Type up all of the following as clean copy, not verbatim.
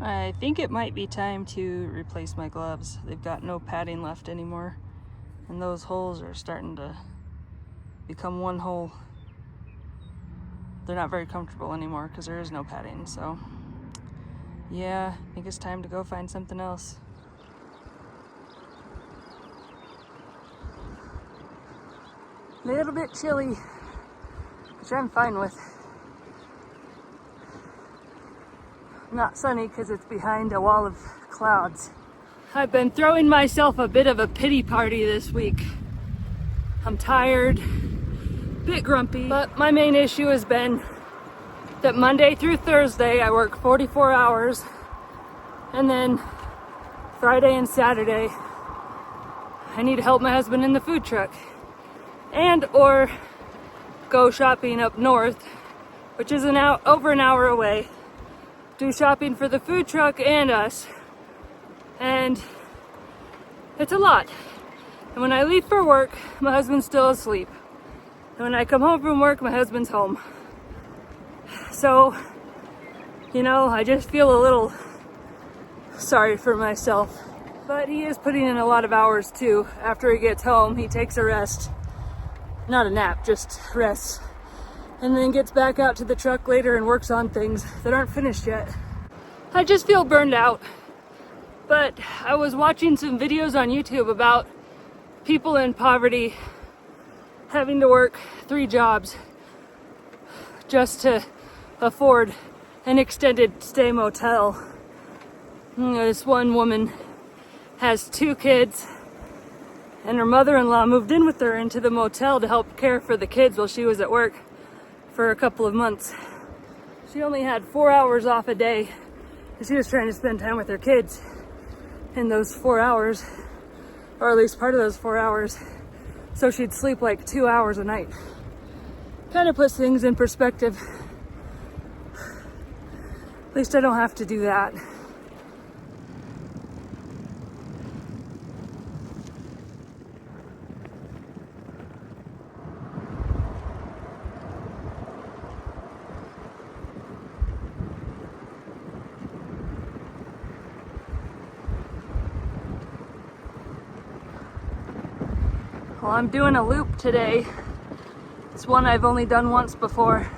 I think it might be time to replace my gloves. They've got no padding left anymore, and those holes are starting to become one hole. They're not very comfortable anymore because there is no padding, so yeah, I think it's time to go find something else. A little bit chilly, which I'm fine with. Not sunny because it's behind a wall of clouds. I've been throwing myself a bit of a pity party this week. I'm tired, a bit grumpy, but my main issue has been that Monday through Thursday I work 44 hours, and then Friday and Saturday I need to help my husband in the food truck and or go shopping up north, which is over an hour away. Do shopping for the food truck and us, and it's a lot. And when I leave for work, my husband's still asleep, and when I come home from work, my husband's home. So, you know, I just feel a little sorry for myself, but he is putting in a lot of hours too. After he gets home, he takes a rest, not a nap, just rest, and then gets back out to the truck later and works on things that aren't finished yet. I just feel burned out. But I was watching some videos on YouTube about people in poverty having to work 3 jobs just to afford an extended stay motel. This one woman has 2 kids, and her mother-in-law moved in with her into the motel to help care for the kids while she was at work for a couple of months. She only had 4 hours off a day, and she was trying to spend time with her kids in those 4 hours, or at least part of those 4 hours, so she'd sleep like 2 hours a night. Kind of puts things in perspective. At least I don't have to do that. Well, I'm doing a loop today. It's one I've only done once before.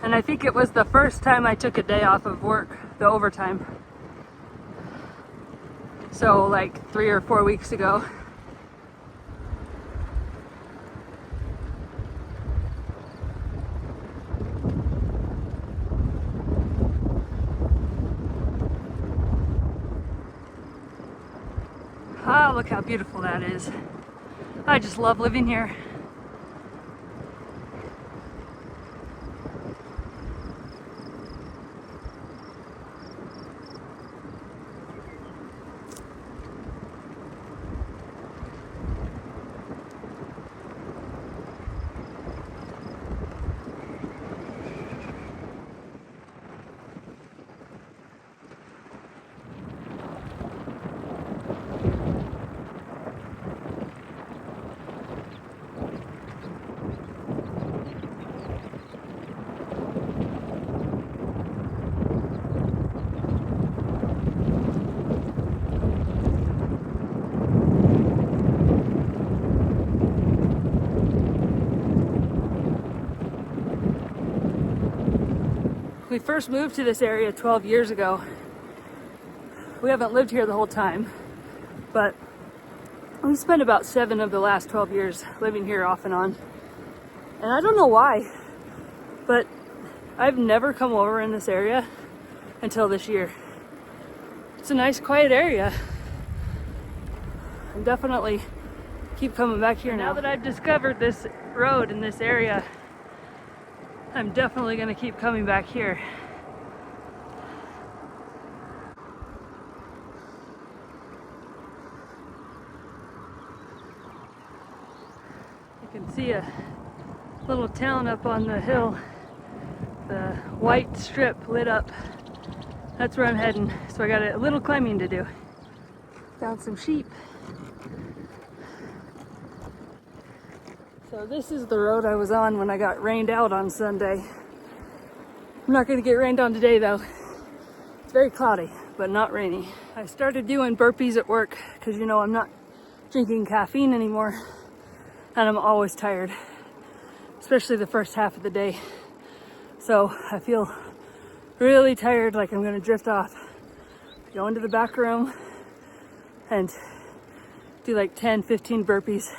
And I think it was the first time I took a day off of work, the overtime. So like 3 or 4 weeks ago. Ah, look how beautiful that is. I just love living here. We first moved to this area 12 years ago. We haven't lived here the whole time, but we spent about 7 of the last 12 years living here off and on. And I don't know why, but I've never come over in this area until this year. It's a nice quiet area. I definitely keep coming back here now that I've discovered this road in this area. I'm definitely going to keep coming back here. You can see a little town up on the hill. The white strip lit up. That's where I'm heading. So I got a little climbing to do. Found some sheep. So this is the road I was on when I got rained out on Sunday. I'm not going to get rained on today though. very cloudy, but not rainy. I started doing burpees at work because, you know, I'm not drinking caffeine anymore and I'm always tired, especially the first half of the day. So I feel really tired, like I'm gonna drift off. Go into the back room and do like 10, 15 burpees.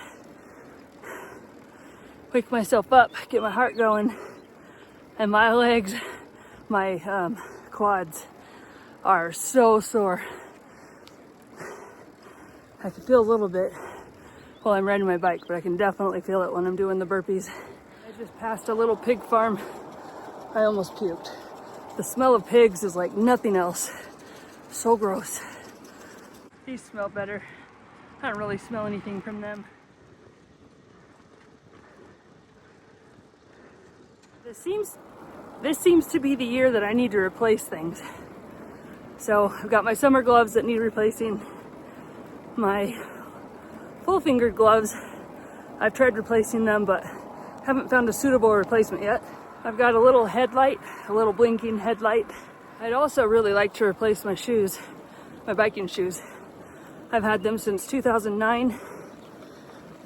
Wake myself up, get my heart going, and my legs, my quads are so sore. I can feel a little bit while I'm riding my bike, but I can definitely feel it when I'm doing the burpees. I just passed a little pig farm. I almost puked. The smell of pigs is like nothing else. So gross. These smell better. I don't really smell anything from them. This seems to be the year that I need to replace things. So I've got my summer gloves that need replacing. My full-fingered gloves, I've tried replacing them, but haven't found a suitable replacement yet. I've got a little headlight, a little blinking headlight. I'd also really like to replace my shoes, my biking shoes. I've had them since 2009,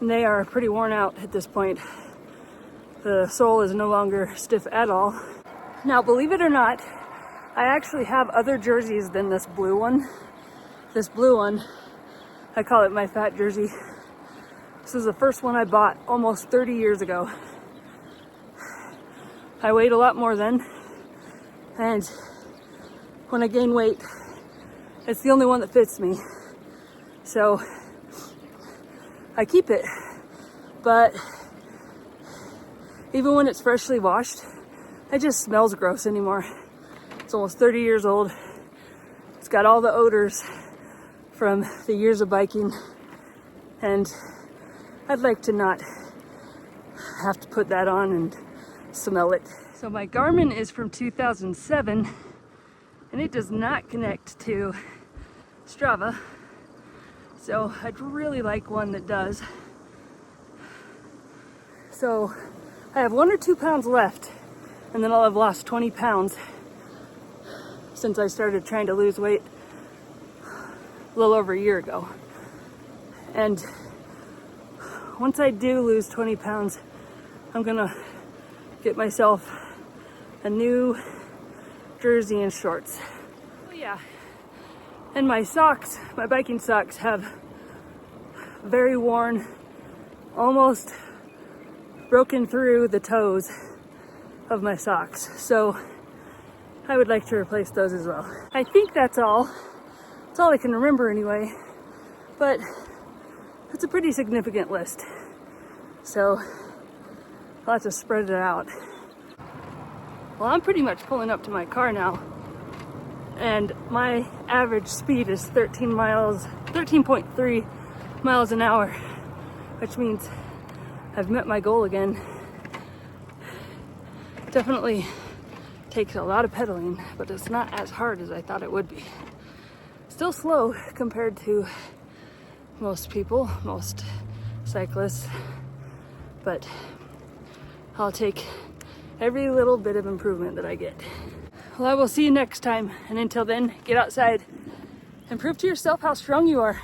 and they are pretty worn out at this point. The sole is no longer stiff at all. Now, believe it or not, I actually have other jerseys than this blue one. This blue one, I call it my fat jersey. This is the first one I bought almost 30 years ago. I weighed a lot more then, and when I gain weight, it's the only one that fits me. So I keep it, but even when it's freshly washed, it just smells gross anymore. It's almost 30 years old. It's got all the odors from the years of biking, and I'd like to not have to put that on and smell it. So my Garmin is from 2007, and it does not connect to Strava. So I'd really like one that does. So I have 1 or 2 pounds left, and then I'll have lost 20 pounds since I started trying to lose weight a little over a year ago. And once I do lose 20 pounds, I'm gonna get myself a new jersey and shorts. Oh yeah, and my socks, my biking socks, have very worn, almost broken through the toes of my socks. So I would like to replace those as well. I think that's all. That's all I can remember anyway, but it's a pretty significant list. So I'll have to spread it out. Well, I'm pretty much pulling up to my car now, and my average speed is 13.3 miles an hour, which means I've met my goal again. Definitely takes a lot of pedaling, but it's not as hard as I thought it would be. Still slow compared to most people, most cyclists, but I'll take every little bit of improvement that I get. Well, I will see you next time, and until then, get outside and prove to yourself how strong you are.